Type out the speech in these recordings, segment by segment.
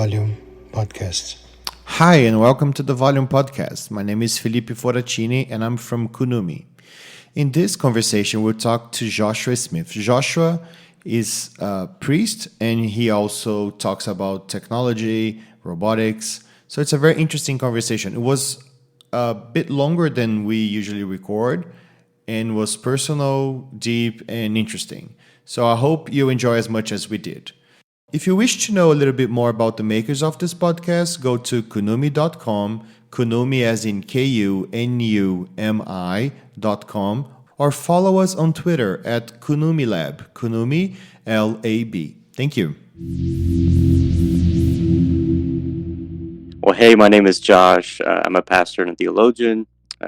Volume Podcast. Hi, and welcome to the Volume Podcast. My name is Felipe Foracini, and I'm from Kunumi. In this conversation, we'll talk to Joshua Smith. Joshua is a priest, and he also talks about technology, robotics. So it's a very interesting conversation. It was a bit longer than we usually record, and was personal, deep, and interesting. So I hope you enjoy as much as we did. If you wish to know a little bit more about the makers of this podcast, go to kunumi.com, Kunumi as in KUNUMI.com, or follow us on Twitter at Kunumi Lab, Kunumi LAB. Thank you. Well, hey, my name is Josh. I'm a pastor and a theologian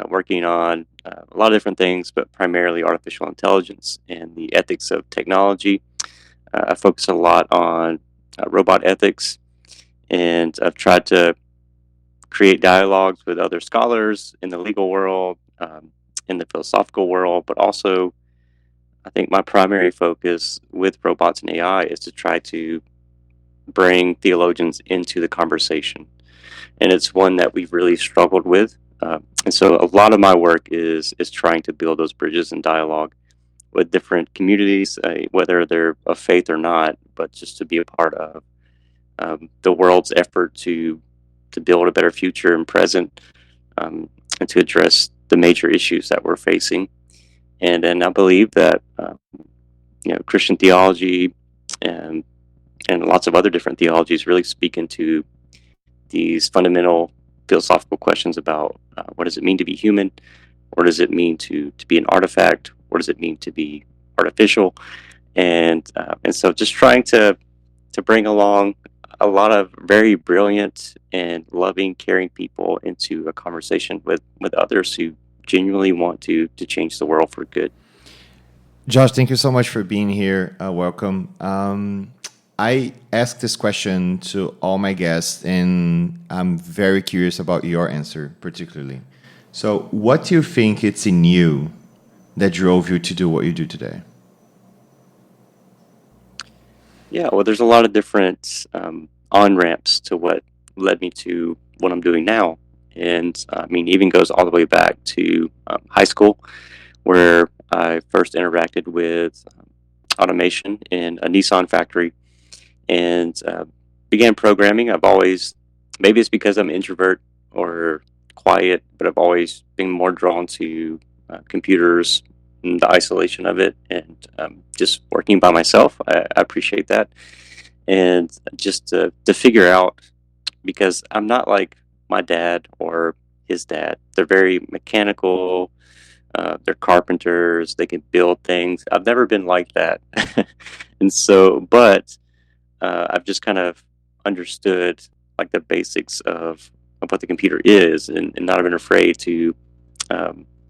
working on a lot of different things, but primarily artificial intelligence and the ethics of technology. I focus a lot on robot ethics, and I've tried to create dialogues with other scholars in the legal world, in the philosophical world, but also I think my primary focus with robots and AI is to try to bring theologians into the conversation. And it's one that we've really struggled with. And so a lot of my work is trying to build those bridges and dialogue with different communities, whether they're of faith or not, but just to be a part of the world's effort to build a better future and present, and to address the major issues that we're facing. And then I believe that Christian theology and lots of other different theologies really speak into these fundamental philosophical questions about what does it mean to be human, what does it mean to be an artifact, what does it mean to be artificial, and so just trying to bring along a lot of very brilliant and loving, caring people into a conversation with others who genuinely want to change the world for good. Josh, thank you so much for being here. Welcome. I ask this question to all my guests, and I'm very curious about your answer particularly. So what do you think it's in you that drove you to do what you do today? Yeah, well, there's a lot of different on-ramps to what led me to what I'm doing now. And even goes all the way back to high school, where I first interacted with automation in a Nissan factory and began programming. Maybe it's because I'm an introvert or quiet, but I've always been more drawn to computers and the isolation of it, and just working by myself. I appreciate that. And just to figure out, because I'm not like my dad or his dad. They're very mechanical. They're carpenters. They can build things. I've never been like that. And so, but I've just kind of understood like the basics of what the computer is, and not been afraid to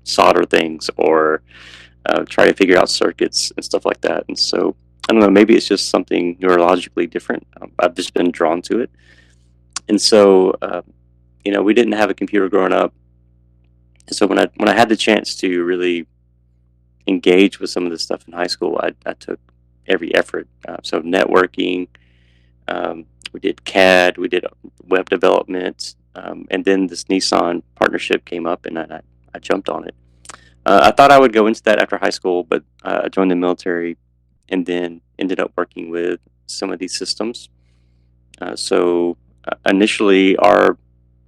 solder things or try to figure out circuits and stuff like that. And so, I don't know, maybe it's just something neurologically different. I've just been drawn to it. And so, we didn't have a computer growing up. And so when I had the chance to really engage with some of this stuff in high school, I took every effort. So networking, we did CAD, we did web development, and then this Nissan partnership came up, and I jumped on it. I thought I would go into that after high school, but I joined the military and then ended up working with some of these systems. So initially, our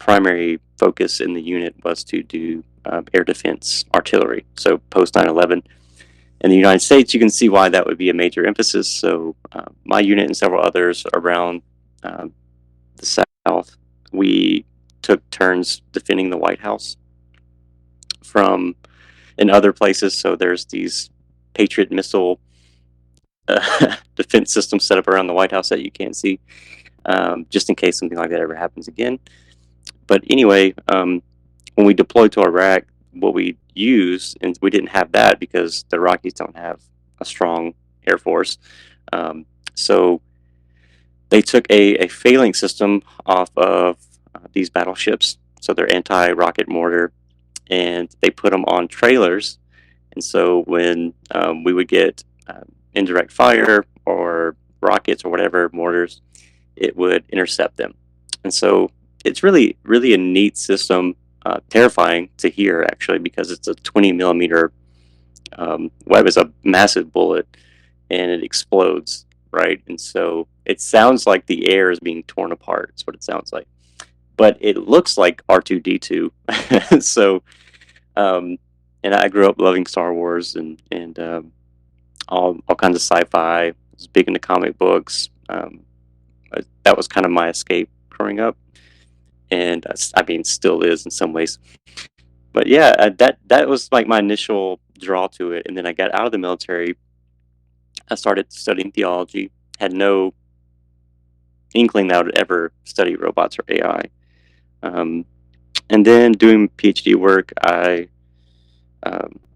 primary focus in the unit was to do air defense artillery. So post 9/11 in the United States, you can see why that would be a major emphasis. So my unit and several others around the South, we took turns defending the White House from in other places. So there's these Patriot missile defense systems set up around the White House that you can't see, just in case something like that ever happens again. But anyway, when we deployed to Iraq, what we used, and we didn't have that because the Iraqis don't have a strong air force. So they took a failing system off of these battleships, so they're anti-rocket mortar, and they put them on trailers. And so when we would get indirect fire or rockets or whatever, mortars, it would intercept them. And so it's really, really a neat system, terrifying to hear actually, because it's a 20 millimeter web. Is a massive bullet, and it explodes, right? And so it sounds like the air is being torn apart. That's what it sounds like. But it looks like R2D2. So, and I grew up loving Star Wars and all kinds of sci-fi. I was big into comic books. That was kind of my escape growing up, and I mean, still is in some ways. But yeah, that was like my initial draw to it. And then I got out of the military. I started studying theology. Had no inkling that I would ever study robots or AI. And then doing PhD work, I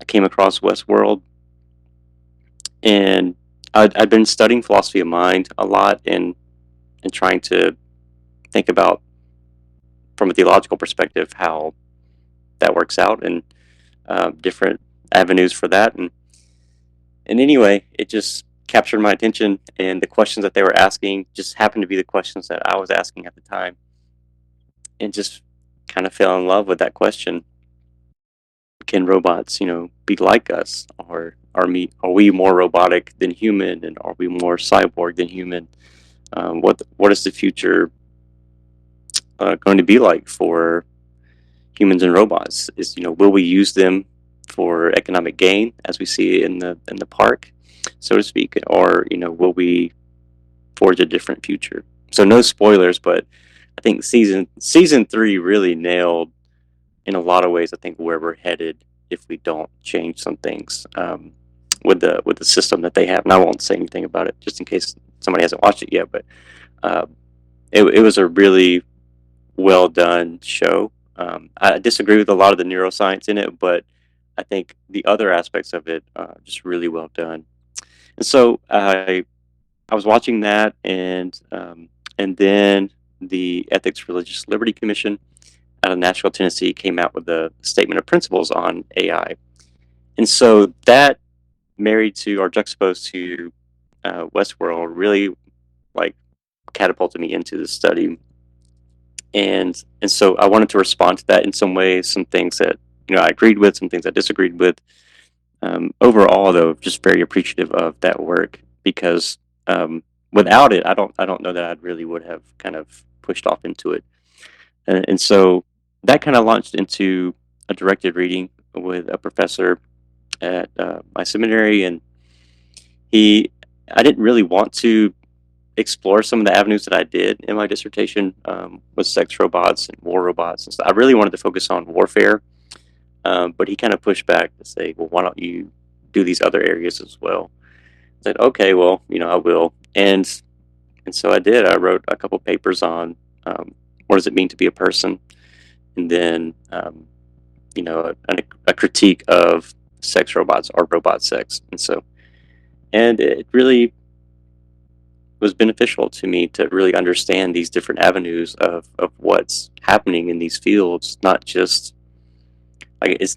came across Westworld, and I'd been studying philosophy of mind a lot, and trying to think about from a theological perspective how that works out, and different avenues for that. And anyway, it just captured my attention, and the questions that they were asking just happened to be the questions that I was asking at the time, and just kind of fell in love with that question. Can robots, be like us, or are we more robotic than human, and are we more cyborg than human? What is the future going to be like for humans and robots? Will we use them for economic gain, as we see in the park, so to speak, or will we forge a different future? So no spoilers, but I think season 3 really nailed, in a lot of ways, I think, where we're headed if we don't change some things with the system that they have. And I won't say anything about it, just in case somebody hasn't watched it yet. But it was a really well done show. I disagree with a lot of the neuroscience in it, but I think the other aspects of it just really well done. And so I was watching that, and then the Ethics Religious Liberty Commission out of Nashville, Tennessee, came out with a statement of principles on AI. And so that, married to or juxtaposed to Westworld, really like catapulted me into the study. And so I wanted to respond to that in some ways, some things that I agreed with, some things I disagreed with. Overall, though, just very appreciative of that work, because without it, I don't know that I really would have kind of pushed off into it. And so that kind of launched into a directed reading with a professor at my seminary, and I didn't really want to explore some of the avenues that I did in my dissertation with sex robots and war robots and stuff. I really wanted to focus on warfare, but he kind of pushed back to say, well, why don't you do these other areas as well? I said, okay, well, I will. And so I did. I wrote a couple papers on what does it mean to be a person, and then a critique of sex robots or robot sex. And it really was beneficial to me to really understand these different avenues of what's happening in these fields. It's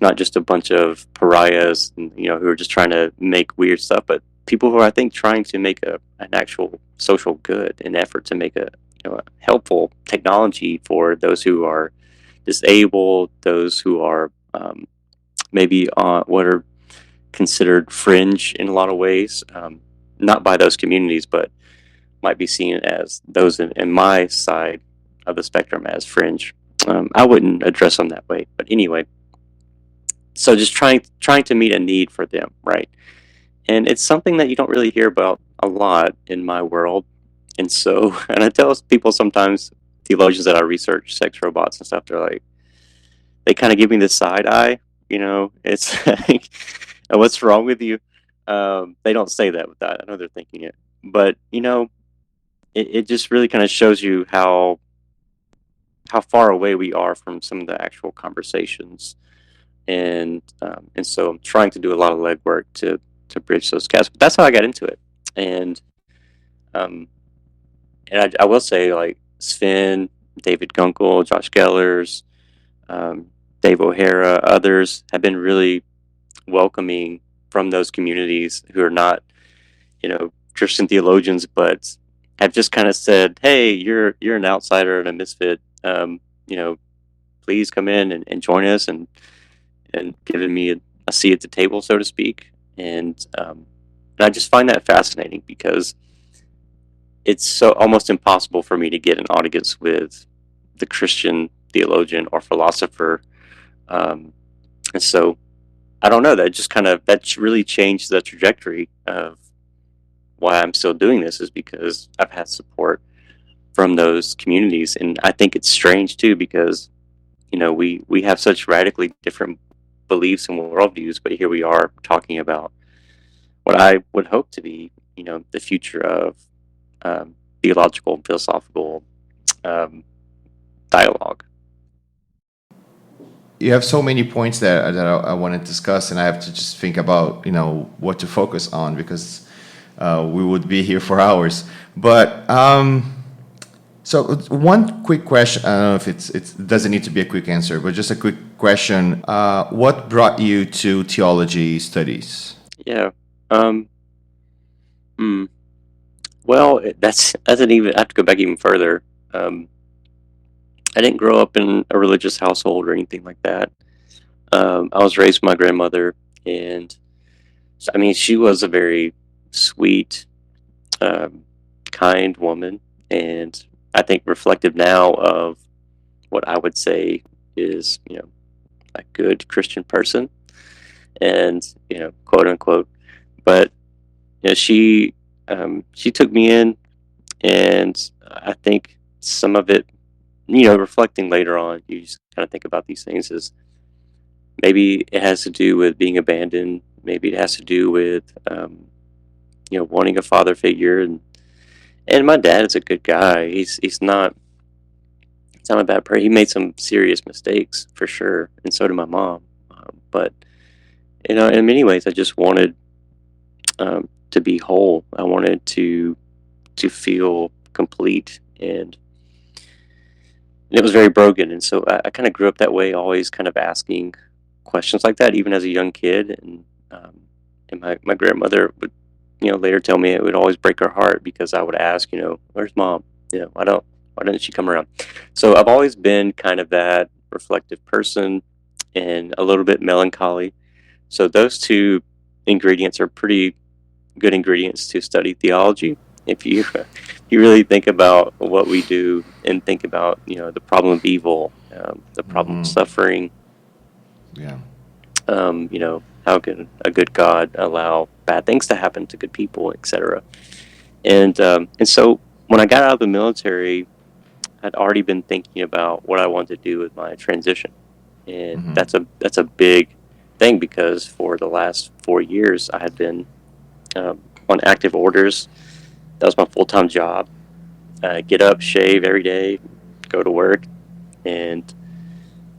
not just a bunch of pariahs, who are just trying to make weird stuff, but people who are, I think, trying to make an actual social good, an effort to make a helpful technology for those who are disabled, those who are maybe what are considered fringe in a lot of ways, not by those communities, but might be seen as those in my side of the spectrum as fringe. I wouldn't address them that way, but anyway. So just trying to meet a need for them, right? And it's something that you don't really hear about a lot in my world. And so, and I tell people sometimes, theologians that I research sex robots and stuff, they're like, they kind of give me the side eye. It's like, what's wrong with you? They don't say that with that. I know they're thinking it, but it just really kind of shows you how far away we are from some of the actual conversations. And so I'm trying to do a lot of legwork to bridge those gaps. But that's how I got into it. And I will say, like, Sven, David Gunkel, Josh Gellers, Dave O'Hara, others have been really welcoming from those communities who are not, Christian theologians, but have just kind of said, "Hey, you're an outsider and a misfit. You know, please come in and join us," and given me a seat at the table, so to speak. And I just find that fascinating because it's so almost impossible for me to get an audience with the Christian theologian or philosopher. Um, and so I don't know. That just kind of that's really changed the trajectory of why I'm still doing this, is because I've had support from those communities. And I think it's strange too, because we have such radically different beliefs and worldviews, but here we are talking about what I would hope to be, the future of theological and philosophical um, dialogue. You have so many points that I want to discuss, and I have to just think about what to focus on, because we would be here for hours. But so one quick question. I don't know if it doesn't need to be a quick answer, but just a quick question. What brought you to theology studies? Yeah. Um, hmm. Well, that's an even. I have to go back even further. Um, I didn't grow up in a religious household or anything like that. I was raised with my grandmother, and I mean, she was a very sweet, um, kind woman, and I think reflective now of what I would say is, a good Christian person, and quote unquote. But she took me in, and I think some of it, reflecting later on, you just kind of think about these things as maybe it has to do with being abandoned. Maybe it has to do with wanting a father figure, and my dad is a good guy. He's not a bad person. He made some serious mistakes for sure, and so did my mom. But in many ways, I just wanted to be whole. I wanted to feel complete, and it was very broken. And so I kind of grew up that way, always kind of asking questions like that, even as a young kid. And my grandmother would, later tell me it would always break her heart because I would ask, where's mom? Why didn't she come around? So I've always been kind of that reflective person and a little bit melancholy. So those two ingredients are pretty good ingredients to study theology. If you if you really think about what we do and think about the problem of evil, the problem of suffering, Yeah. how can a good God allow bad things to happen to good people, etc. And so when I got out of the military, I'd already been thinking about what I wanted to do with my transition, and that's a big thing because for the last 4 years I had been on active orders. That was my full-time job. Get up, shave every day, go to work, and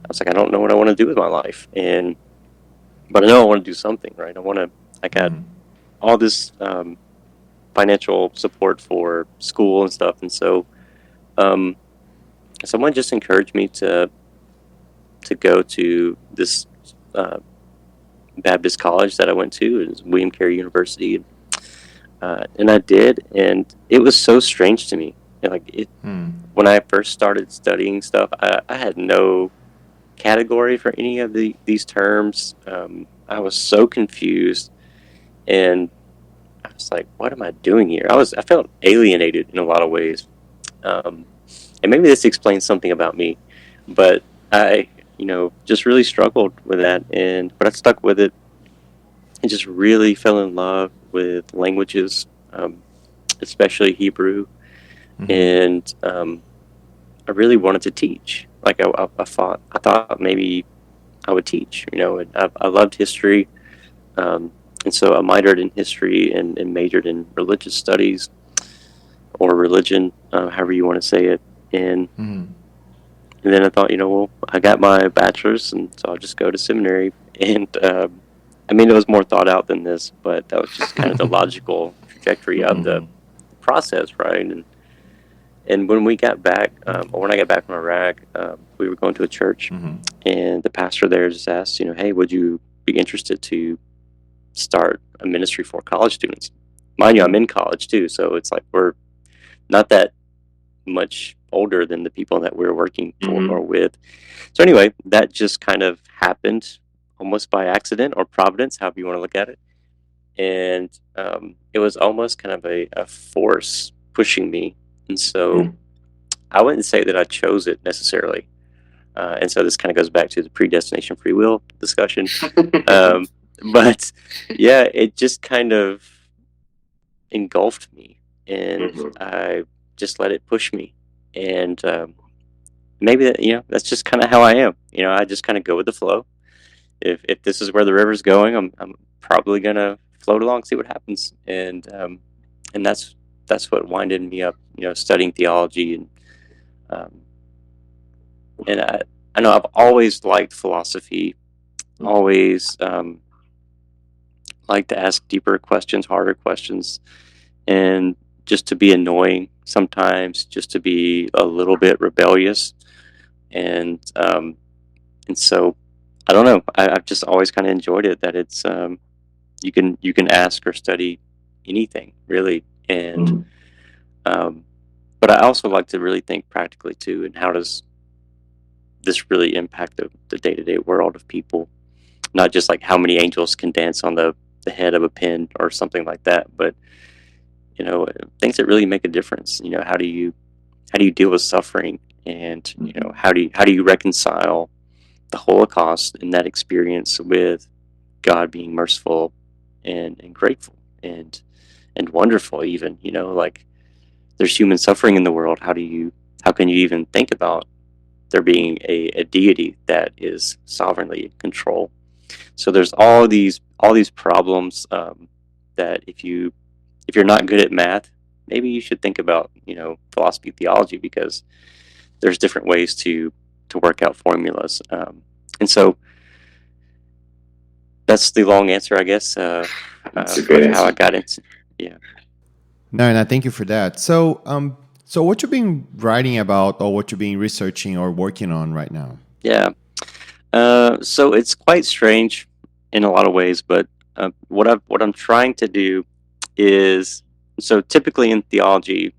I was like, I don't know what I want to do with my life, but I know I want to do something, right? I got all this financial support for school and stuff, and so um, someone just encouraged me to go to this uh, Baptist college that I went to. It was William Carey University, and I did, and it was so strange to me. When I first started studying stuff, I had no category for any of these terms. I was so confused, and I was like, "What am I doing here?" I felt alienated in a lot of ways, um, and maybe this explains something about me, but I, just really struggled with that, but I stuck with it and just really fell in love with languages, especially Hebrew, and I really wanted to teach. Like I thought maybe I would teach. And I loved history, and so I minored in history and majored in religious studies or religion, however you want to say it. And then I thought, well, I got my bachelor's, and so I'll just go to seminary. And I mean, it was more thought out than this, but that was just kind of the logical trajectory of the process, right? And when we got back, or when I got back from Iraq, we were going to a church, and the pastor there just asked, hey, would you be interested to start a ministry for college students? Mind you, I'm in college too, so it's like we're not that much older than the people that we're working for Mhm. or with. So anyway, that just kind of happened almost by accident or providence, however you want to look at it. And it was almost kind of a force pushing me. And so Mm. I wouldn't say that I chose it necessarily. And so this kind of goes back to the predestination free will discussion. But yeah, it just kind of engulfed me, and Mhm. I just let it push me. And maybe that, that's just kind of how I am. I just kind of go with the flow. If this is where the river's going, I'm probably gonna float along, see what happens, and that's what winded me up, studying theology, um, and I know I've always liked philosophy, always liked to ask deeper questions, harder questions, and just to be annoying sometimes, just to be a little bit rebellious, and so I don't know. I've just always kind of enjoyed it. That it's you can ask or study anything really, and Mm. um, but I also like to really think practically too. And how does this really impact the day-to-day world of people? Not just like how many angels can dance on the head of a pin or something like that, but things that really make a difference. How do you deal with suffering, and how do you reconcile the Holocaust and that experience with God being merciful and grateful and wonderful, even, like there's human suffering in the world. How can you even think about there being a deity that is sovereignly in control? So there's all these problems, that if you're not good at math, maybe you should think about philosophy, theology, because there's different ways to work out formulas. And so that's the long answer, I guess, That's a great of how I answer. got into. Yeah. No, and I thank you for that. So what you've been writing about, or what you've been researching or working on right now? Yeah. So it's quite strange in a lot of ways, but what I'm trying to do is, so typically in theology,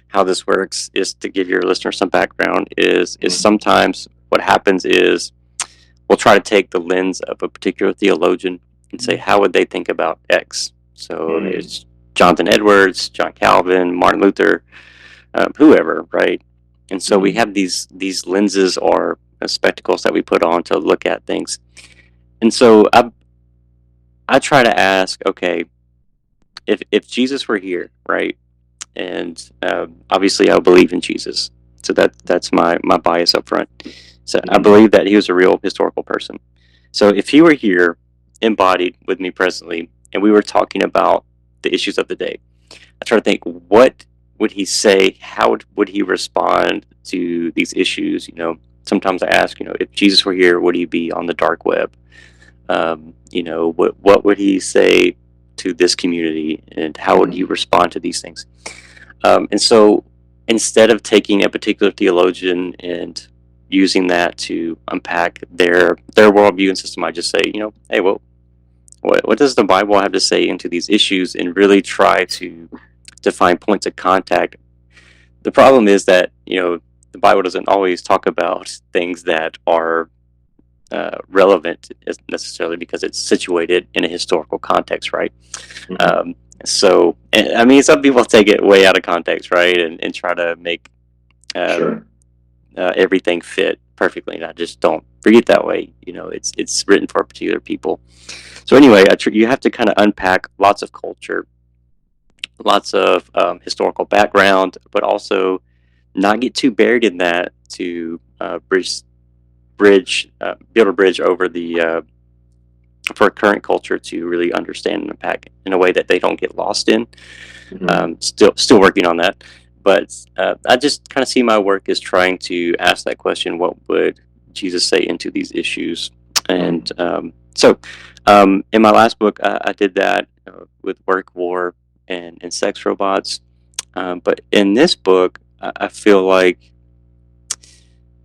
how this works is, to give your listener some background, is Mhm. sometimes what happens is we'll try to take the lens of a particular theologian and say, how would they think about X? So Mm. it's Jonathan Edwards, John Calvin, Martin Luther, whoever, right? And so we Mm. have these lenses or spectacles that we put on to look at things. And so I try to ask, okay, if Jesus were here, right? And obviously I believe in Jesus, so that's my bias up front. So I Mhm. believe that he was a real historical person. So if he were here, embodied with me presently, and we were talking about the issues of the day, I try to think, what would he say? How would he respond to these issues? Sometimes I ask, if Jesus were here, would he be on the dark web? What would he say to this community, and how would he respond to these things? And so instead of taking a particular theologian and using that to unpack their worldview and system, I just say, hey, well, what does the Bible have to say into these issues, and really try to find points of contact. The problem is that the Bible doesn't always talk about things that are relevant necessarily, because it's situated in a historical context, right? Mhm. Um, so, I mean, some people take it way out of context, right, and try to make um, Sure. everything fit perfectly. And I just don't read it that way. It's written for particular people. So anyway, you have to kind of unpack lots of culture, lots of historical background, but also not get too buried in that to build a bridge over the for current culture to really understand and unpack in a way that they don't get lost in. Mhm. Still working on that, but I just kind of see my work as trying to ask that question: what would Jesus say into these issues? And Mm. in my last book, I did that with work, war, and sex robots. But in this book, I feel like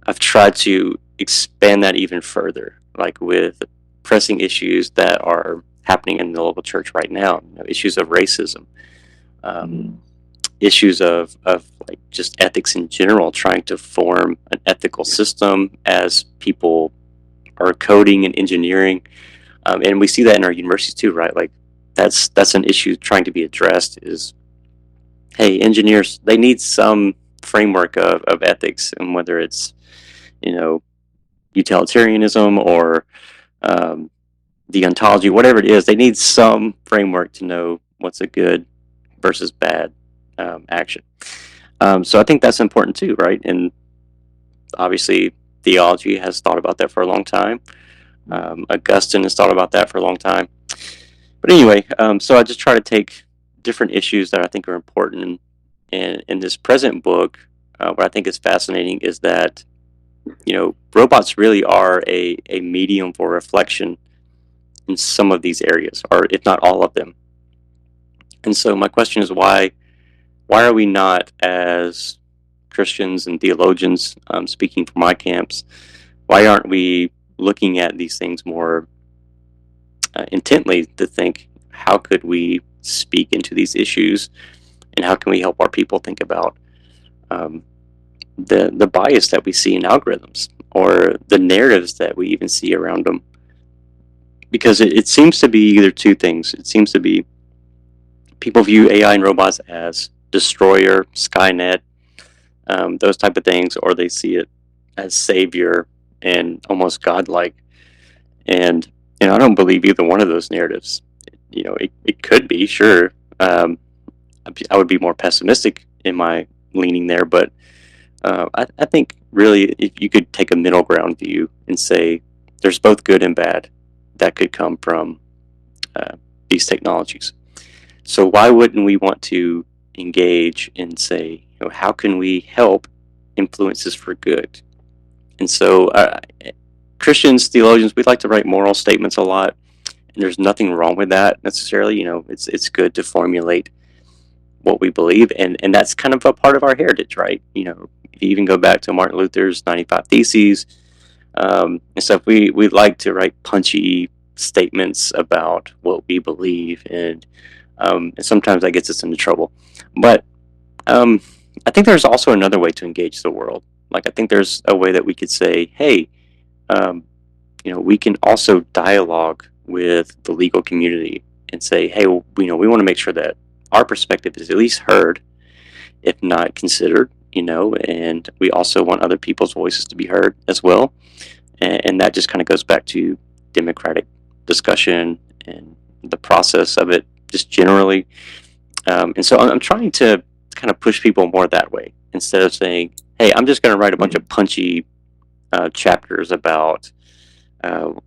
I've tried to expand that even further, like with pressing issues that are happening in the local church right now, issues of racism, um, Mhm. issues of like just ethics in general, trying to form an ethical system as people are coding and engineering. And we see that in our universities too, right? Like that's an issue trying to be addressed is, hey, engineers, they need some framework of ethics, and whether it's, utilitarianism or the ontology, whatever it is, they need some framework to know what's a good versus bad action. So I think that's important too, right? And obviously, theology has thought about that for a long time. Augustine has thought about that for a long time. But anyway, so I just try to take different issues that I think are important. And in this present book, what I think is fascinating is that, robots really are a medium for reflection in some of these areas, or if not all of them. And so my question is, why are we not, as Christians and theologians, speaking for my camps, why aren't we looking at these things more intently to think, how could we speak into these issues, and how can we help our people think about the bias that we see in algorithms, or the narratives that we even see around them? Because it seems to be either two things. It seems to be people view AI and robots as destroyer, Skynet, those type of things, or they see it as savior and almost godlike. And I don't believe either one of those narratives. It could be, sure. I would be more pessimistic in my leaning there, but I think really if you could take a middle ground view and say there's both good and bad that could come from these technologies. So why wouldn't we want to engage and say, how can we help influence this for good? And so Christians, theologians, we like to write moral statements a lot, and there's nothing wrong with that necessarily. It's good to formulate what we believe, and that's kind of a part of our heritage, right? If you even go back to Martin Luther's 95 Theses and stuff, we like to write punchy statements about what we believe, and sometimes that gets us into trouble. But I think there's also another way to engage the world. Like, I think there's a way that we could say, hey, we can also dialogue with the legal community and say, hey, we want to make sure that our perspective is at least heard, if not considered, and we also want other people's voices to be heard as well. And that just kind of goes back to democratic discussion and the process of it just generally. And so I'm trying to kind of push people more that way, instead of saying, hey, I'm just going to write a bunch of punchy chapters about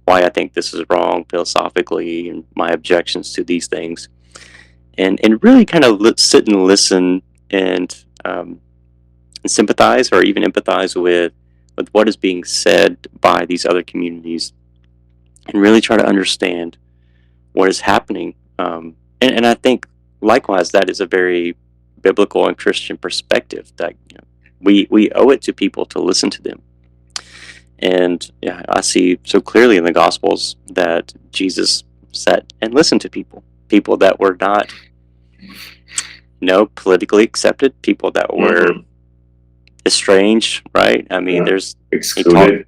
why I think this is wrong philosophically and my objections to these things, and really kind of sit and listen and sympathize or even empathize with what is being said by these other communities, and really try to understand what is happening. And I think likewise that is a very biblical and Christian perspective, that we owe it to people to listen to them. And I see so clearly in the Gospels that Jesus sat and listened to people that were not politically accepted, people that were estranged, right? I mean, there's excluded.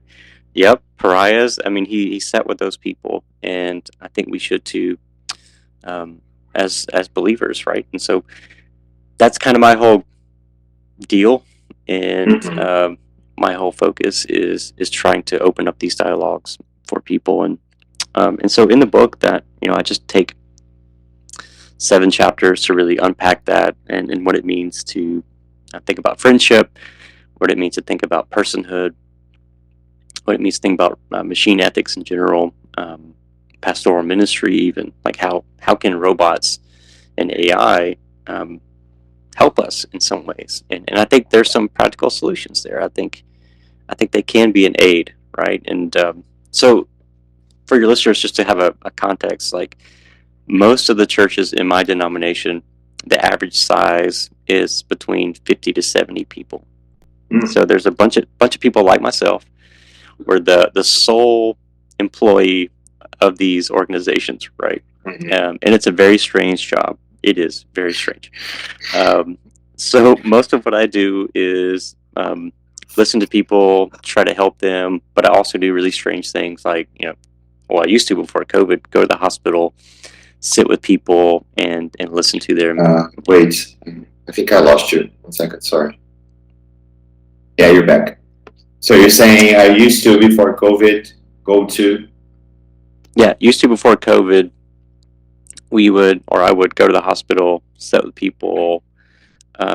Pariahs. I mean, he sat with those people, and I think we should too, as believers, right? And so that's kind of my whole deal, and my whole focus is trying to open up these dialogues for people, and so in the book that I just take 7 chapters to really unpack that, and what it means to think about friendship, what it means to think about personhood, what it means to think about machine ethics in general, pastoral ministry, even like how can robots and AI help us in some ways, and I think there's some practical solutions there. I think they can be an aid, right? And so for your listeners, just to have a context, like most of the churches in my denomination, the average size is between 50 to 70 people. So there's a bunch of people like myself. We're the sole employee of these organizations, right? And it's a very strange job. It is very strange. So most of what I do is listen to people, try to help them, but I also do really strange things like, I used to before COVID, go to the hospital, sit with people and listen to their. Wait, I think I lost you. 1 second, sorry. Yeah, you're back. So you're saying I used to, before COVID, go to? Yeah, used to before COVID, I would go to the hospital, sit with people,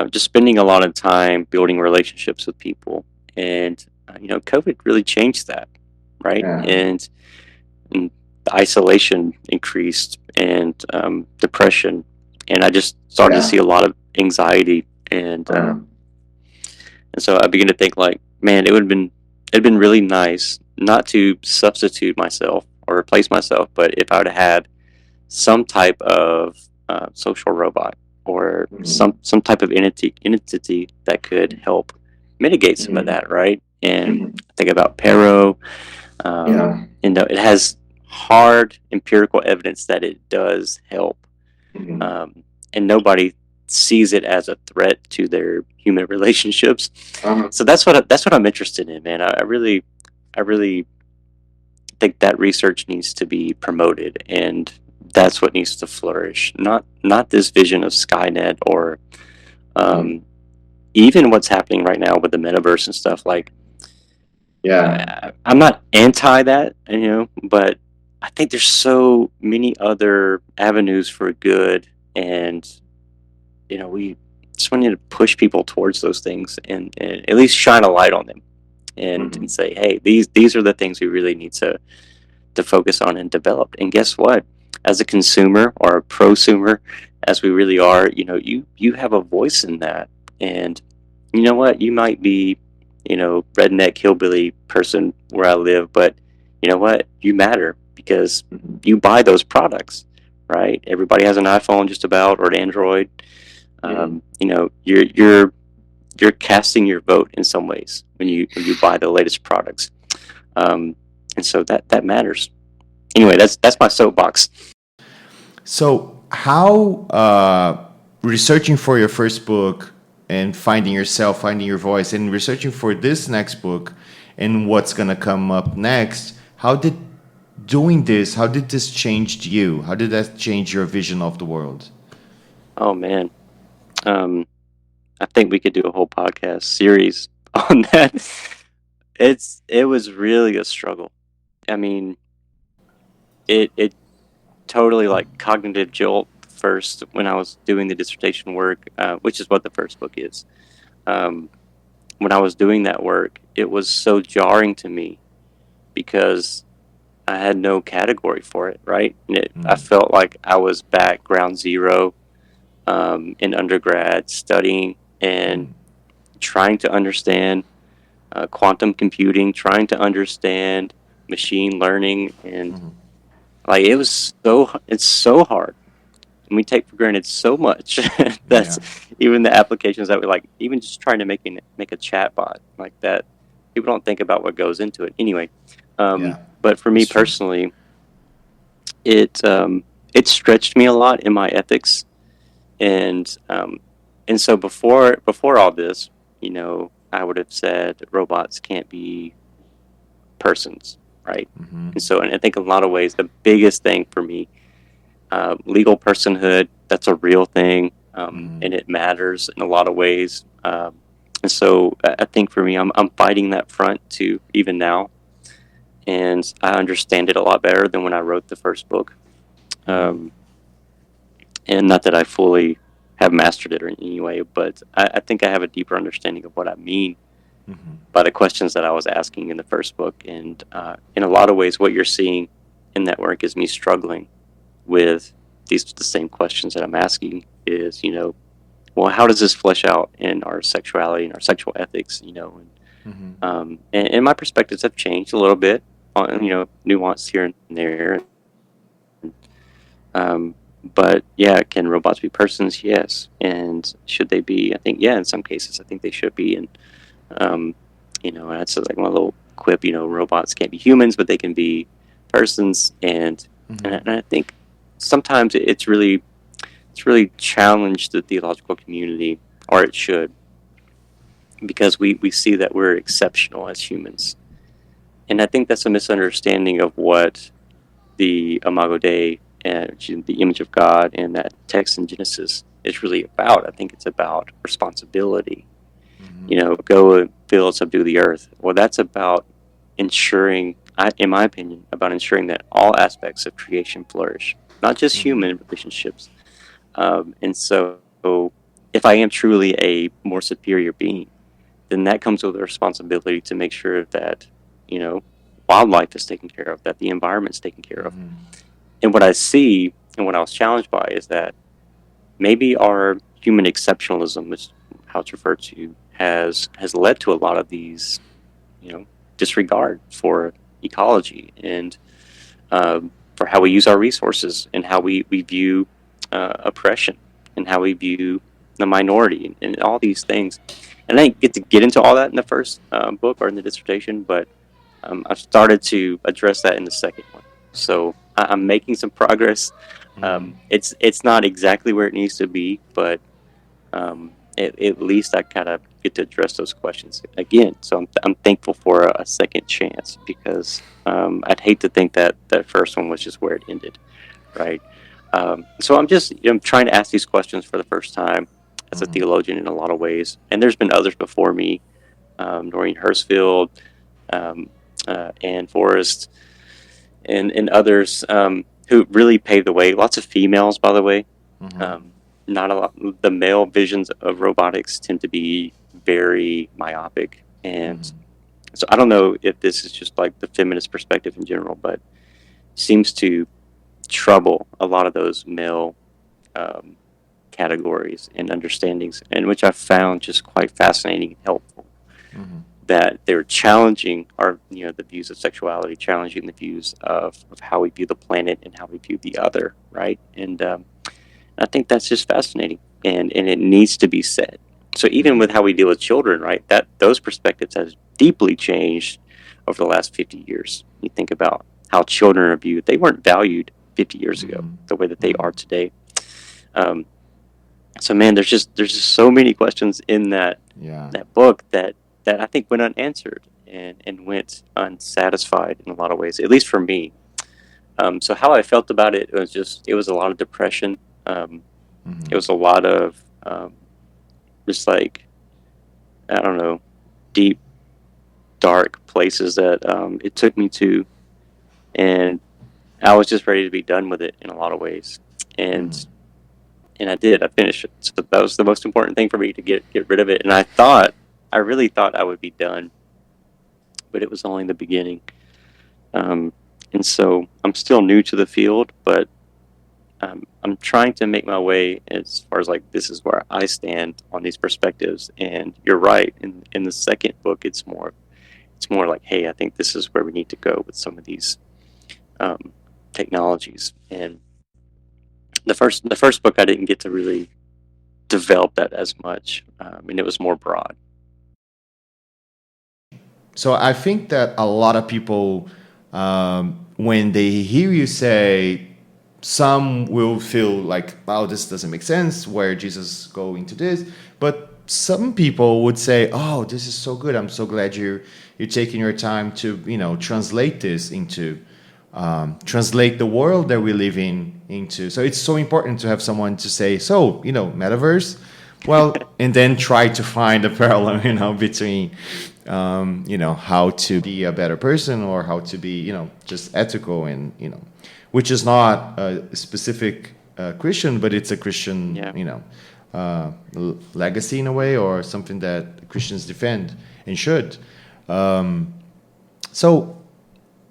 just spending a lot of time building relationships with people. And, COVID really changed that, right? Yeah. And the isolation increased and depression. And I just started to see a lot of anxiety. And so I began to think like, man, it'd been really nice not to substitute myself or replace myself, but if I would have had some type of social robot or some type of entity that could help mitigate some of that, right? And think about Pero. It has hard empirical evidence that it does help, and nobody sees it as a threat to their human relationships. So that's what I'm interested in, man. I really think that research needs to be promoted, and that's what needs to flourish. Not this vision of Skynet or even what's happening right now with the metaverse and stuff. Like, I'm not anti that, but I think there's so many other avenues for good, and we just want to push people towards those things and at least shine a light on them and say, hey, these are the things we really need to focus on and develop. And guess what? As a consumer or a prosumer, as we really are, you have a voice in that. And you know what? You might be, redneck hillbilly person where I live, but you know what? You matter because you buy those products, right? Everybody has an iPhone just about, or an Android. You're casting your vote in some ways when you buy the latest products, and so that matters. Anyway, that's my soapbox. So how researching for your first book and finding yourself, finding your voice, and researching for this next book and what's going to come up next, how did this change you? How did that change your vision of the world? Oh, man. I think we could do a whole podcast series on that. It was really a struggle. I mean, it totally like cognitive jolt first when I was doing the dissertation work, which is what the first book is. When I was doing that work, it was so jarring to me because I had no category for it, right? I felt like I was back ground zero in undergrad studying and trying to understand quantum computing, trying to understand machine learning, and like it's so hard. And we take for granted so much. That's even the applications that we like, even just trying to make a chat bot like that. People don't think about what goes into it. Anyway, but for me personally, it stretched me a lot in my ethics, and so before all this, I would have said robots can't be persons, right? And so, and I think in a lot of ways, the biggest thing for me, legal personhood, that's a real thing, and it matters in a lot of ways. And so I think for me, I'm fighting that front too, even now. And I understand it a lot better than when I wrote the first book. And not that I fully have mastered it in any way, but I think I have a deeper understanding of what I mean by the questions that I was asking in the first book. And in a lot of ways, what you're seeing in that work is me struggling with the same questions that I'm asking is, well, how does this flesh out in our sexuality and our sexual ethics, and my perspectives have changed a little bit on, nuanced here and there. But yeah, can robots be persons? Yes. And should they be? I think, in some cases, I think they should be. And, that's like one little quip, robots can't be humans, but they can be persons. And I think sometimes it's really challenged the theological community or it should, because we see that we're exceptional as humans. And I think that's a misunderstanding of what the Imago Dei and the image of God and that text in Genesis is really about. I think it's about responsibility. Go and fill, subdue the earth. Well, that's about ensuring, in my opinion, about ensuring that all aspects of creation flourish, not just human relationships. And so, if I am truly a more superior being, then that comes with a responsibility to make sure that, wildlife is taken care of, that the environment's taken care of. And what I see and what I was challenged by is that maybe our human exceptionalism, which how it's referred to, has led to a lot of these, disregard for ecology and for how we use our resources and how we view oppression and how we view the minority and all these things. And I didn't get to get into all that in the first book or in the dissertation, but I've started to address that in the second one. So I'm making some progress. It's not exactly where it needs to be, but at least I kind of get to address those questions again. So I'm thankful for a second chance, because I'd hate to think that that first one was just where it ended, right? So I'm trying to ask these questions for the first time as a theologian in a lot of ways. And there's been others before me, Noreen Hirschfield, Ann Forrest, and others who really paved the way. Lots of females, by the way. Not a lot. The male visions of robotics tend to be very myopic, and so I don't know if this is just like the feminist perspective in general, but seems to trouble a lot of those male categories and understandings, and which I found just quite fascinating and helpful. That they're challenging the views of sexuality, challenging the views of how we view the planet and how we view the other, right? And I think that's just fascinating, and it needs to be said. So even with how we deal with children, right, that those perspectives have deeply changed over the last 50 years. You think about how children are viewed; they weren't valued 50 years ago the way that they are today. So man, there's just so many questions in that book that I think went unanswered and went unsatisfied in a lot of ways, at least for me. So how I felt about it was a lot of depression. It was a lot of just like, I don't know, deep, dark places that it took me to, and I was just ready to be done with it in a lot of ways. And I did. I finished it. So that was the most important thing for me, to get rid of it. And I really thought I would be done, but it was only the beginning. And so I'm still new to the field, but I'm trying to make my way as far as like, this is where I stand on these perspectives. And you're right. In the second book, it's more like, hey, I think this is where we need to go with some of these technologies. And the first book, I didn't get to really develop that as much, and it was more broad. So I think that a lot of people, when they hear you say, some will feel like, oh, this doesn't make sense, where Jesus go into this. But some people would say, oh, this is so good. I'm so glad you're taking your time to, translate this into, translate the world that we live into. So it's so important to have someone to say, so, metaverse. Well, and then try to find a parallel, between, how to be a better person, or how to be, just ethical, and, which is not a specific Christian, but it's a Christian, legacy in a way, or something that Christians defend and should. So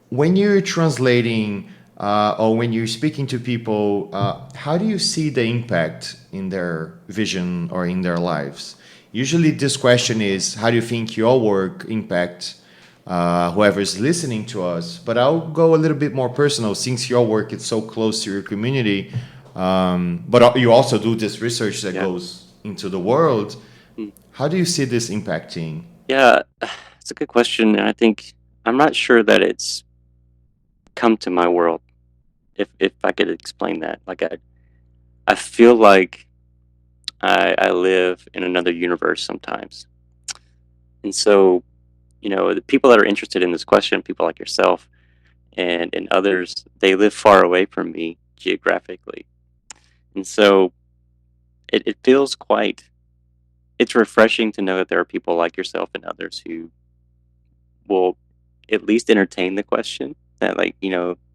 when you're translating or when you're speaking to people, how do you see the impact in their vision or in their lives? Usually this question is, how do you think your work impacts whoever is listening to us? But I'll go a little bit more personal, since your work is so close to your community, but you also do this research that goes into the world. How do you see this impacting? Yeah, it's a good question, and I think I'm not sure that it's come to my world, if I could explain that. Like I feel like I live in another universe sometimes. And so, the people that are interested in this question, people like yourself and others, they live far away from me geographically. And so it feels it's refreshing to know that there are people like yourself and others who will at least entertain the question, that, like,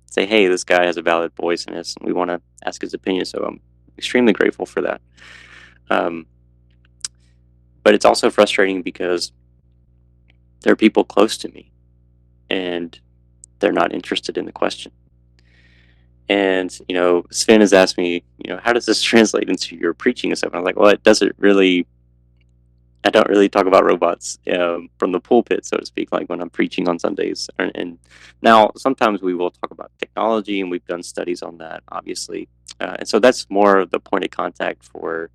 say, hey, this guy has a valid voice in this and we want to ask his opinion. So I'm extremely grateful for that. Um, but it's also frustrating because there are people close to me and they're not interested in the question. And, Sven has asked me, how does this translate into your preaching and stuff? And I'm like, well, it doesn't really, I don't really talk about robots from the pulpit, so to speak, like when I'm preaching on Sundays. And now sometimes we will talk about technology, and we've done studies on that, obviously. And so that's more the point of contact for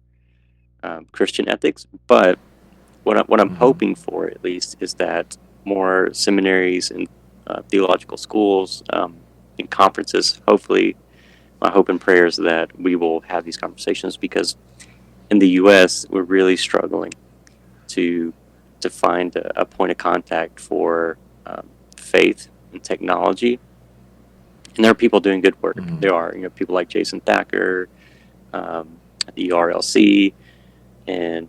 Christian ethics. But what I'm hoping for, at least, is that more seminaries and theological schools and conferences, hopefully, my hope and prayer is that we will have these conversations, because in the U.S. we're really struggling to find a point of contact for faith and technology. And there are people doing good work. There are people like Jason Thacker at the ERLC, and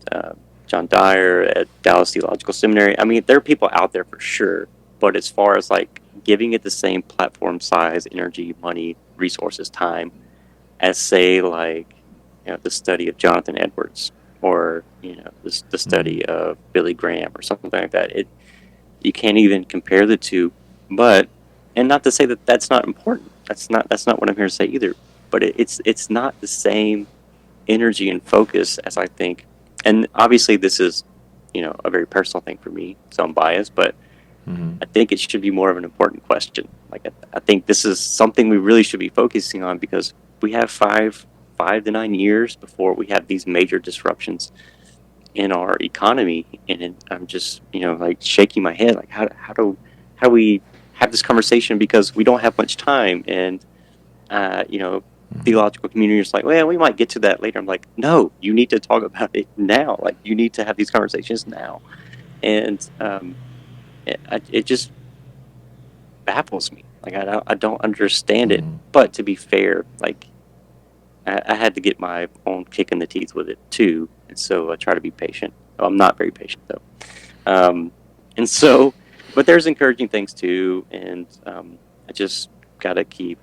John Dyer at Dallas Theological Seminary. I mean, there are people out there for sure, but as far as like giving it the same platform size, energy, money, resources, time as, say, like the study of Jonathan Edwards, or the study of Billy Graham or something like that. You can't even compare the two. But, and not to say that that's not important. That's not what I'm here to say either. But it's not the same energy and focus as I think. And obviously this is a very personal thing for me, so I'm biased, but I think it should be more of an important question. Like, I think this is something we really should be focusing on, because we have 5 to 9 years before we have these major disruptions in our economy. And I'm just like shaking my head, like how do we have this conversation, because we don't have much time. And theological community is like, well, we might get to that later. I'm like, no, you need to talk about it now. Like, you need to have these conversations now. And it just baffles me. Like, I don't understand it. But to be fair, like, I had to get my own kick in the teeth with it too, and so I try to be patient. Well, I'm not very patient though, and so, but there's encouraging things too, and I just gotta keep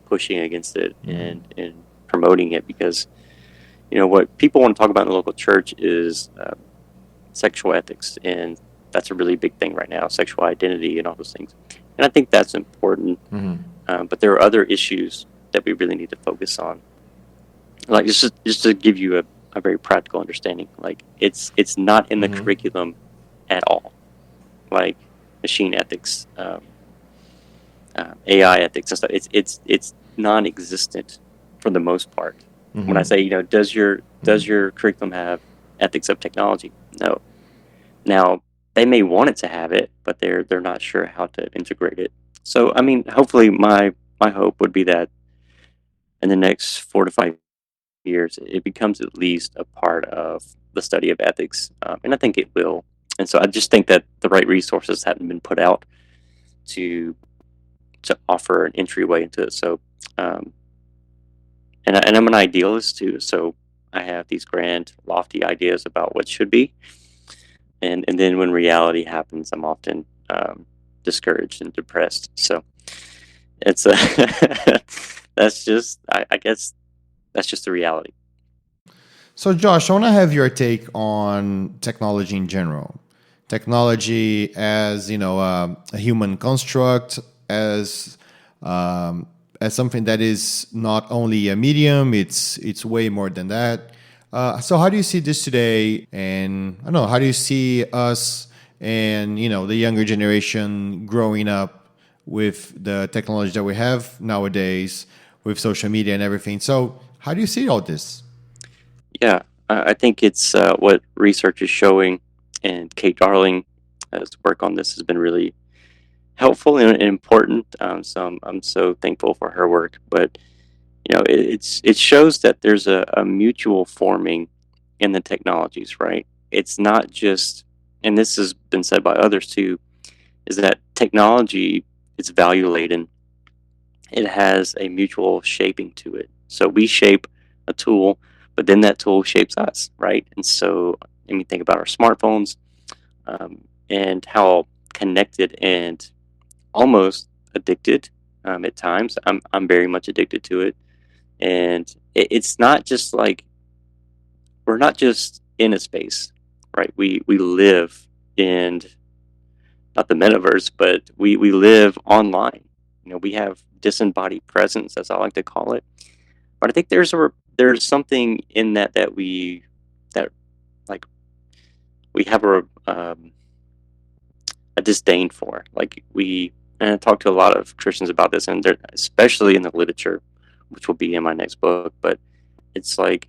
pushing against it and promoting it, because what people want to talk about in the local church is sexual ethics, and that's a really big thing right now, sexual identity and all those things. And I think that's important, but there are other issues that we really need to focus on. Like, just to give you a very practical understanding, like it's not in the curriculum at all. Like machine ethics, AI ethics and stuff. It's non-existent for the most part. When I say, does your curriculum have ethics of technology? No. Now, they may want it to have it, but they're not sure how to integrate it. So, I mean, hopefully my hope would be that in the next 4 to 5 years, it becomes at least a part of the study of ethics, and I think it will. And so I just think that the right resources haven't been put out to offer an entryway into it. So, and I'm an idealist too, so I have these grand, lofty ideas about what should be, and then when reality happens, I'm often discouraged and depressed. So it's that's just, I guess that's just the reality. So, Josh, I want to have your take on technology in general. Technology as a human construct, as something that is not only a medium; it's way more than that. So, how do you see this today? And I don't know, how do you see us and the younger generation growing up with the technology that we have nowadays, with social media and everything? So, how do you see all this? Yeah, I think it's what research is showing, and Kate Darling's work on this has been really helpful and important. So I'm so thankful for her work. But it shows that there's a mutual forming in the technologies, right? It's not just, and this has been said by others too, is that technology is value laden. It has a mutual shaping to it. So we shape a tool, but then that tool shapes us, right? And so, I mean, think about our smartphones, and how connected and almost addicted, at times. I'm very much addicted to it, and it's not just like we're not just in a space, right? We live in, not the metaverse, but we live online. We have disembodied presence, as I like to call it. But I think there's something in that like we have a disdain for. Like and I talk to a lot of Christians about this, and especially in the literature, which will be in my next book. But it's like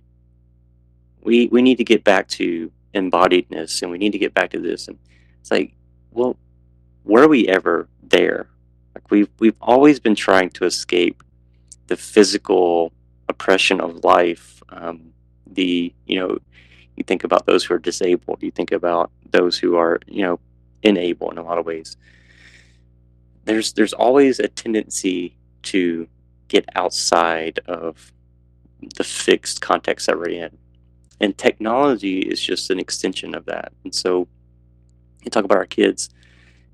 we need to get back to embodiedness, and we need to get back to this. And it's like, well, were we ever there? Like we've always been trying to escape the physical oppression of life. You think about those who are disabled. You think about those who are unable in a lot of ways. There's always a tendency to get outside of the fixed context that we're in, and technology is just an extension of that. And so you talk about our kids,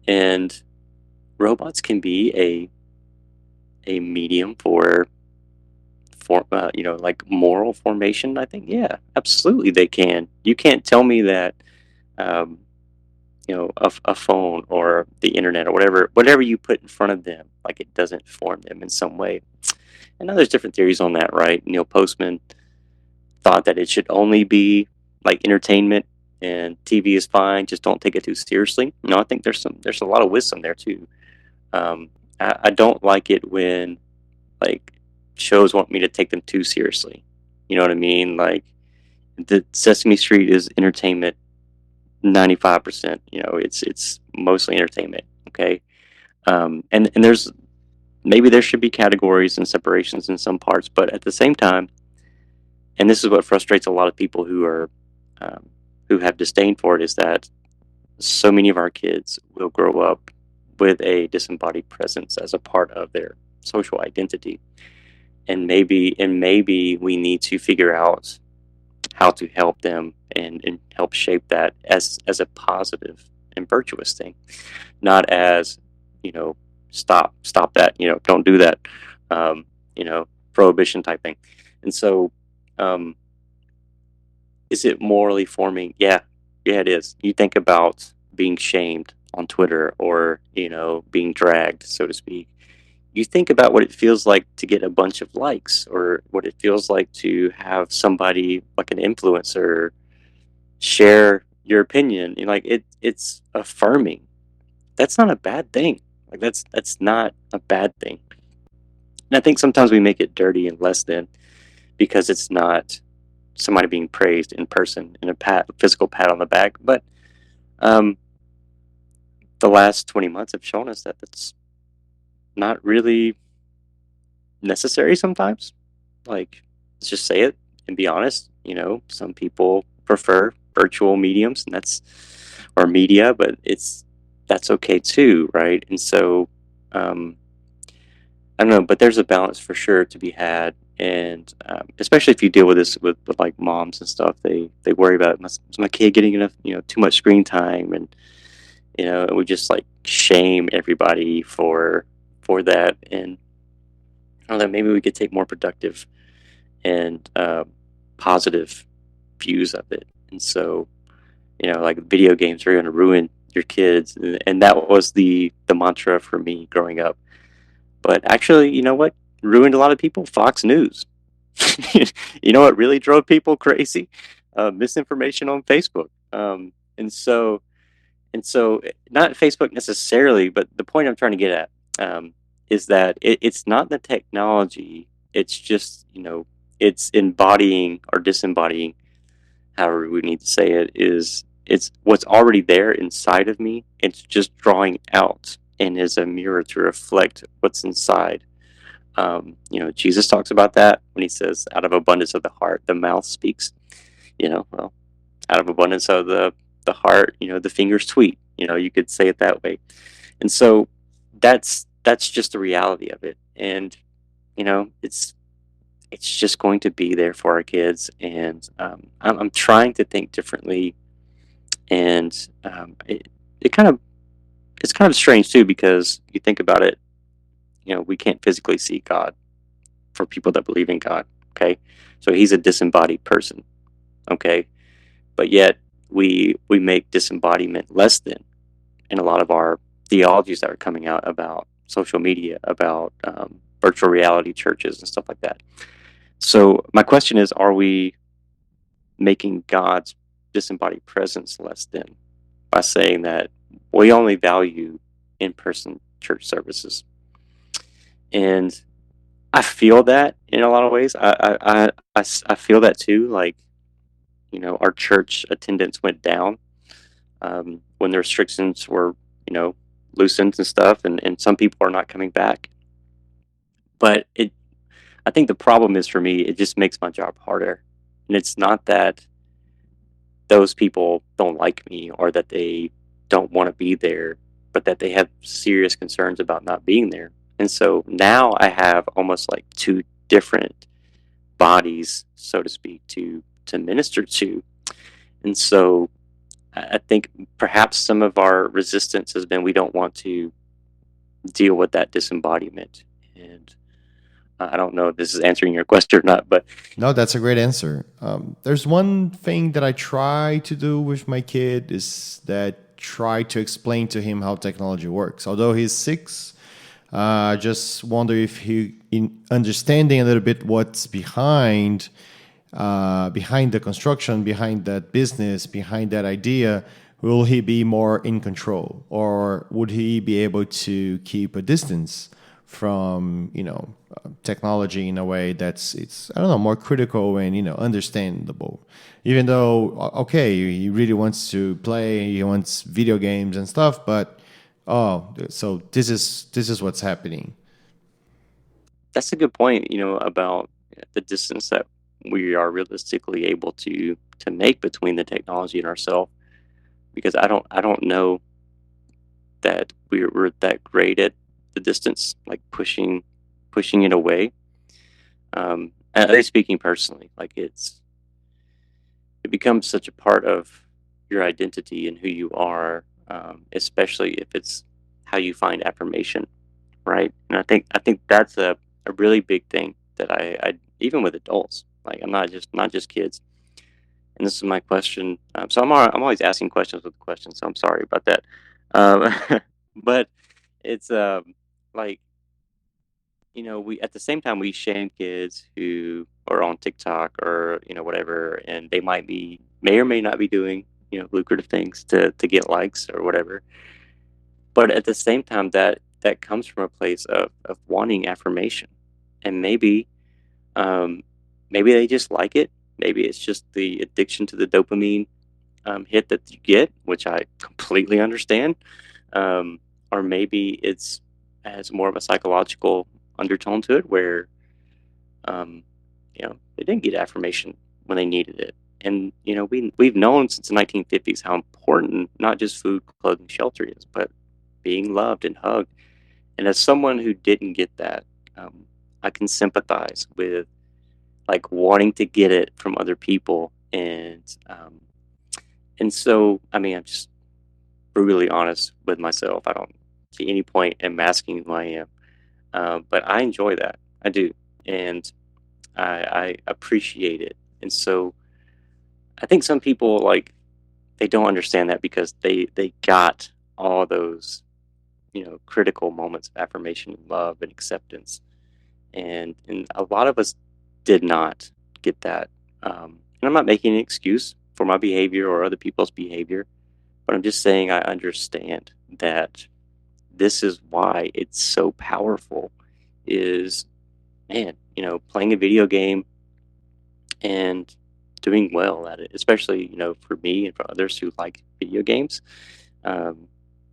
and robots can be a medium for like moral formation. I think, yeah, absolutely they can. You can't tell me that um, a phone or the internet or whatever you put in front of them, like it doesn't form them in some way. I know there's different theories on that, right? Neil Postman thought that it should only be like entertainment, and TV is fine, just don't take it too seriously. I think there's a lot of wisdom there too. I don't like it when like shows want me to take them too seriously. You know what I mean? Like the Sesame Street is entertainment 95%. It's mostly entertainment. Okay. And there's, maybe there should be categories and separations in some parts, but at the same time, and this is what frustrates a lot of people who have disdain for it, is that so many of our kids will grow up with a disembodied presence as a part of their social identity. And maybe we need to figure out how to help them and help shape that as a positive and virtuous thing, not as stop that, don't do that, prohibition type thing. And so, is it morally forming? Yeah, it is. You think about being shamed on Twitter, or being dragged, so to speak. You think about what it feels like to get a bunch of likes, or what it feels like to have somebody like an influencer share your opinion. Like it's affirming. That's not a bad thing. Like that's not a bad thing. And I think sometimes we make it dirty and less than, because it's not somebody being praised in person in a physical pat on the back. But the last 20 months have shown us that that's not really necessary sometimes. Like, let's just say it and be honest. Some people prefer virtual mediums, and or media, but that's okay too, right? And so I don't know, but there's a balance for sure to be had. And especially if you deal with this with like moms and stuff, they worry about, is my kid getting enough, too much screen time, and and we just like shame everybody for that. And I don't know, maybe we could take more productive and positive views of it. And so, like video games are going to ruin your kids, and that was the mantra for me growing up. But actually, you know what ruined a lot of people? Fox News. You know what really drove people crazy? Misinformation on Facebook. And so not Facebook necessarily, but the point I'm trying to get at is that it's not the technology. It's just, it's embodying or disembodying, however we need to say it, it's what's already there inside of me. It's just drawing out and is a mirror to reflect what's inside Jesus talks about that when he says, "Out of abundance of the heart, the mouth speaks." Well, out of abundance of the heart, the fingers tweet. You could say it that way. And so that's just the reality of it. And it's just going to be there for our kids. And I'm trying to think differently. And it kind of it's kind of strange too, because you think about it. We can't physically see God for people that believe in God. Okay, so he's a disembodied person. Okay, but yet we make disembodiment less than in a lot of our theologies that are coming out about social media, about virtual reality churches and stuff like that. So my question is, are we making God's disembodied presence less than by saying that we only value in-person church services? And I feel that in a lot of ways. I feel that too. Like, our church attendance went down when the restrictions were, loosened and stuff, and some people are not coming back. But I think the problem is, for me, it just makes my job harder. And it's not that those people don't like me or that they don't want to be there, but that they have serious concerns about not being there. And so now I have almost like two different bodies, so to speak, to minister to. And so I think perhaps some of our resistance has been we don't want to deal with that disembodiment. And I don't know if this is answering your question or not, but No, that's a great answer. There's one thing that I try to do with my kid is that try to explain to him how technology works. Although he's 6, I just wonder if he, in understanding a little bit what's behind the construction, behind that business, behind that idea, will he be more in control, or would he be able to keep a distance from technology in a way that's it's I don't know, more critical and understandable. Even though okay, he really wants to play, he wants video games and stuff, but so this is what's happening. that's a good point, about the distance that we are realistically able to make between the technology and ourselves. Because I don't know that we're that great at the distance, like pushing it away. At least speaking personally, like it becomes such a part of your identity and who you are, especially if it's how you find affirmation, right? And I think that's a really big thing that I even with adults, like I'm not just kids. And this is my question. So I'm always asking questions with questions. So I'm sorry about that. But it's like we at the same time we shame kids who are on TikTok or whatever, and they may or may not be doing lucrative things to get likes or whatever. But at the same time, that comes from a place of wanting affirmation, and um, maybe they just like it. Maybe it's just the addiction to the dopamine hit that you get, which I completely understand. Um, or maybe it's has more of a psychological undertone to it, where um, they didn't get affirmation when they needed it. And we've known since the 1950s how important not just food, clothing, shelter is, but being loved and hugged. And as someone who didn't get that, I can sympathize with like wanting to get it from other people. And so, I mean, I'm just brutally honest with myself. I don't see any point in masking who I am. But I enjoy that. I do. And I appreciate it. And so I think some people, like, they don't understand that because they got all those, critical moments of affirmation and love and acceptance. And a lot of us did not get that. And I'm not making an excuse for my behavior or other people's behavior, but I'm just saying I understand that this is why it's so powerful. Is man, playing a video game and doing well at it, especially for me and for others who like video games. Um,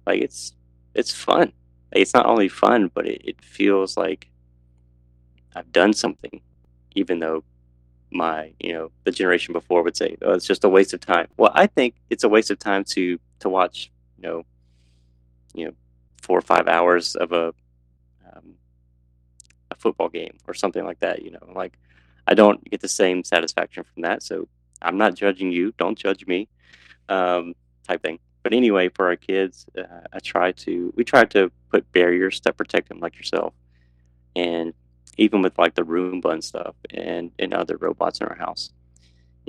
like it's fun. Like, it's not only fun, but it feels like I've done something, even though the generation before would say, "Oh, it's just a waste of time." Well, I think it's a waste of time to watch, you know, you know, 4 or 5 hours of um, a football game or something like that. Like I don't get the same satisfaction from that. So I'm not judging you. Don't judge me, um, type thing. But anyway, for our kids, we try to put barriers that protect them, like yourself, and even with like the Roomba and stuff, and other robots in our house,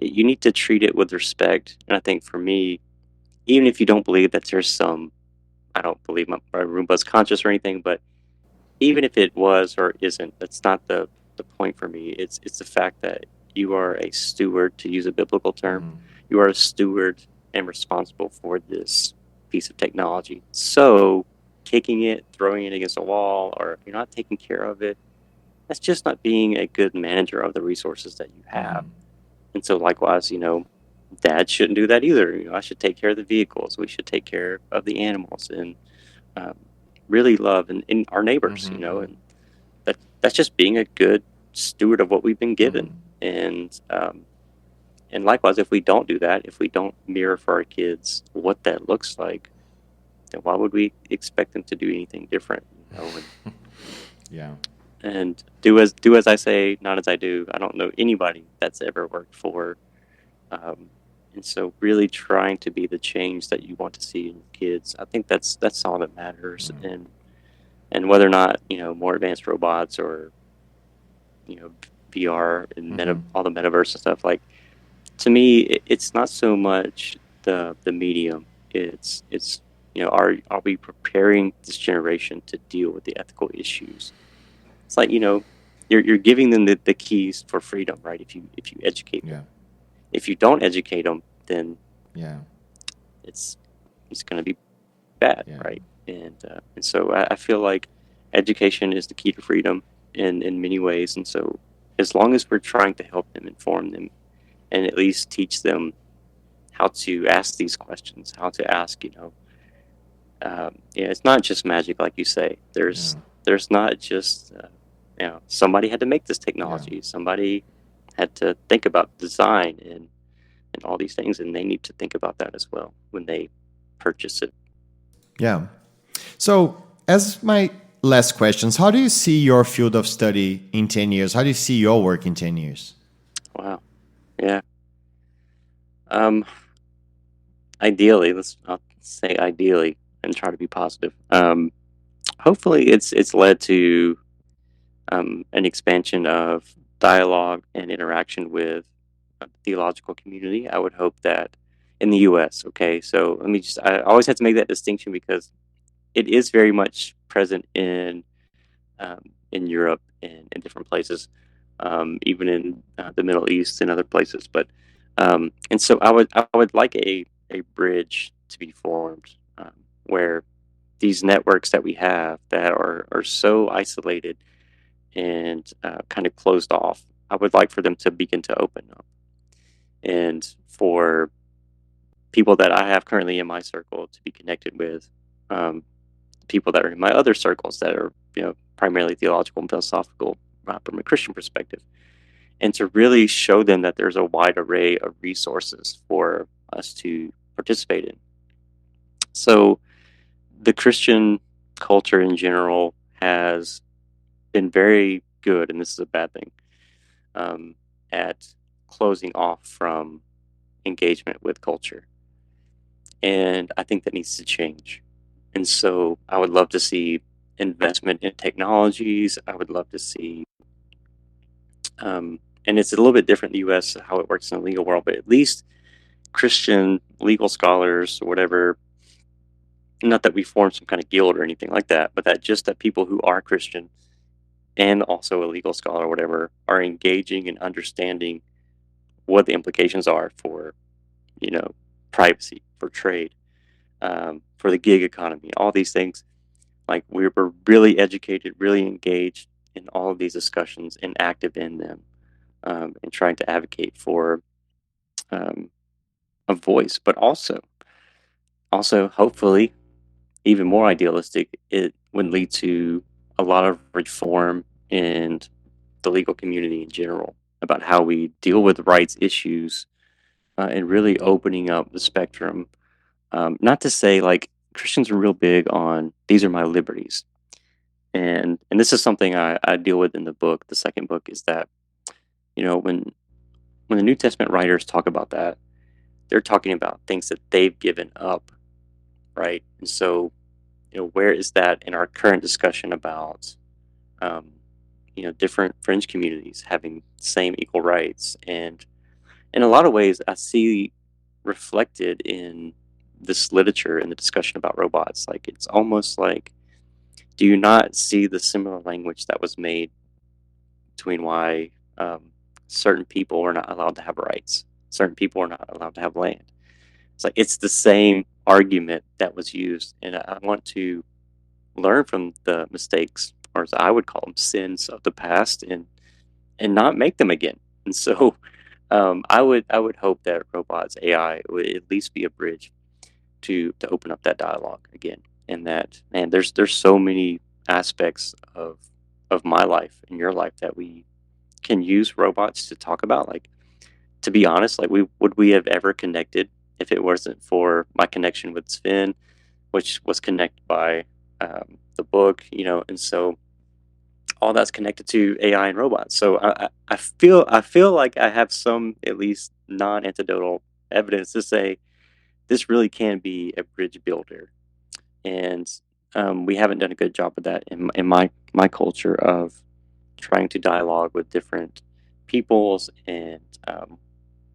you need to treat it with respect. And I think for me, even if you don't believe that there's some, I don't believe my Roomba's conscious or anything, but even if it was or isn't, that's not the point for me. It's the fact that you are a steward, to use a biblical term. You are a steward and responsible for this piece of technology. So kicking it, throwing it against a wall, or if you're not taking care of it, that's just not being a good manager of the resources that you have. And so likewise, dad shouldn't do that either. I should take care of the vehicles. We should take care of the animals, and um, really love and our neighbors, and that's just being a good steward of what we've been given. And likewise, if we don't do that, if we don't mirror for our kids what that looks like, then why would we expect them to do anything different? Yeah. And do as I say, not as I do. I don't know anybody that's ever worked for. And so really trying to be the change that you want to see in your kids. I think that's all that matters. And whether or not, more advanced robots or, VR and all the metaverse and stuff, like, to me, it's not so much the medium. It's are we preparing this generation to deal with the ethical issues? It's like, you're giving them the keys for freedom, right? If you educate them. If you don't educate them, then it's going to be bad, right? And so I feel like education is the key to freedom in many ways. And so as long as we're trying to help them, inform them, and at least teach them how to ask these questions, how to ask, it's not just magic, like you say. There's not just, somebody had to make this technology. Somebody had to think about design and all these things, and they need to think about that as well when they purchase it. Yeah. So, as my last questions, how do you see your field of study in 10 years? How do you see your work in 10 years? Wow. Yeah. Ideally, I'll say ideally and try to be positive. Hopefully it's led to an expansion of dialogue and interaction with the theological community. I would hope that in the U.S. Okay, so I always have to make that distinction because it is very much present in Europe and in different places, even in the Middle East and other places. But and so I would like a bridge to be formed, where these networks that we have that are so isolated and kind of closed off, I would like for them to begin to open up, and for people that I have currently in my circle to be connected with people that are in my other circles that are primarily theological and philosophical from a Christian perspective, and to really show them that there's a wide array of resources for us to participate in. So the Christian culture in general has been very good, and this is a bad thing, at closing off from engagement with culture. And I think that needs to change. And so I would love to see investment in technologies. I would love to see, and it's a little bit different in the U.S. how it works in the legal world, but at least Christian legal scholars or whatever, not that we form some kind of guild or anything like that, but that people who are Christian and also a legal scholar or whatever are engaging and understanding what the implications are for, privacy, for trade, for the gig economy, all these things. Like we're really educated, really engaged in all of these discussions and active in them, and trying to advocate for a voice, but also hopefully even more idealistic, it would lead to a lot of reform and the legal community in general about how we deal with rights issues, and really opening up the spectrum. Not to say like Christians are real big on these are my liberties, and this is something I deal with in the book. The second book is that when the New Testament writers talk about that, they're talking about things that they've given up, right? And so where is that in our current discussion about um, different fringe communities having same equal rights? And in a lot of ways, I see reflected in this literature and the discussion about robots. Like it's almost like, do you not see the similar language that was made between why certain people are not allowed to have rights, certain people are not allowed to have land? It's like it's the same argument that was used, and I want to learn from the mistakes, or as I would call them, sins of the past, and not make them again. And so, I would hope that robots AI would at least be a bridge to open up that dialogue again, and that man, there's so many aspects of my life and your life that we can use robots to talk about. Like, to be honest, like we have ever connected if it wasn't for my connection with Sven, which was connected by the book, and so all that's connected to AI and robots. So I feel like I have some at least non-anecdotal evidence to say this really can be a bridge builder, and we haven't done a good job of that in my culture of trying to dialogue with different peoples and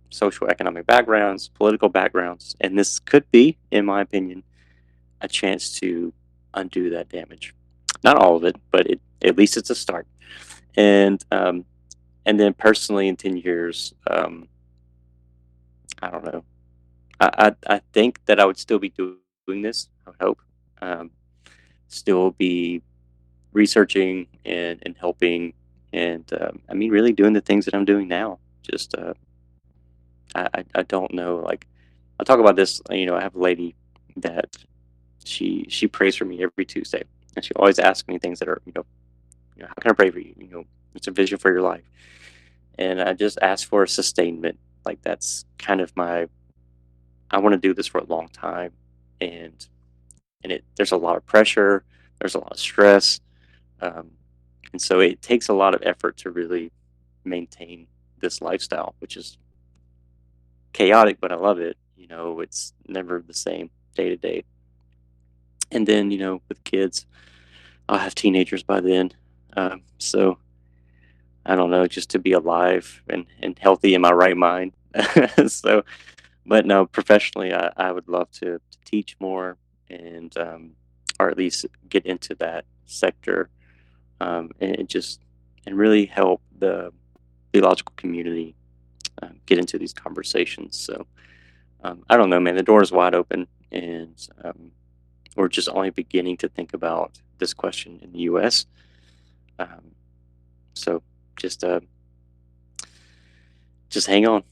social economic backgrounds, political backgrounds, and this could be, in my opinion, a chance to undo that damage. Not all of it, but at least it's a start. And then personally, in 10 years, I don't know. I think that I would still be doing this. I would hope, um, still be researching and helping, and I mean, really doing the things that I'm doing now. Just I don't know. Like I talk about this. I have a lady that she prays for me every Tuesday, and she always asks me things that are how can I pray for you? It's a vision for your life, and I just ask for sustainment. Like that's kind of my. I want to do this for a long time, and there's a lot of pressure, there's a lot of stress, um, and so it takes a lot of effort to really maintain this lifestyle, which is chaotic, but I love it. It's never the same day to day. And then with kids, I'll have teenagers by then, so I don't know, just to be alive and healthy in my right mind. So, but no, professionally, I would love to teach more and or at least get into that sector, and really help the theological community get into these conversations. So I don't know, man. The door is wide open, and we're just only beginning to think about this question in the U.S. Um, so just hang on.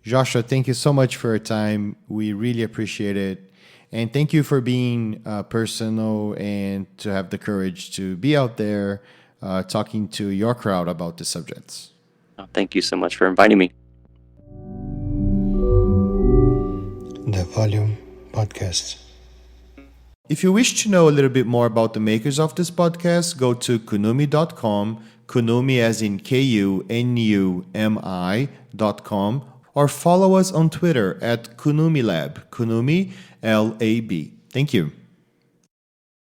Joshua, thank you so much for your time. We really appreciate it. And thank you for being personal and to have the courage to be out there talking to your crowd about the subjects. Thank you so much for inviting me. The Volume Podcast. If you wish to know a little bit more about the makers of this podcast, go to kunumi.com, kunumi as in KUNUMI.com, or follow us on Twitter at Kunumi Lab, Kunumi LAB. Thank you.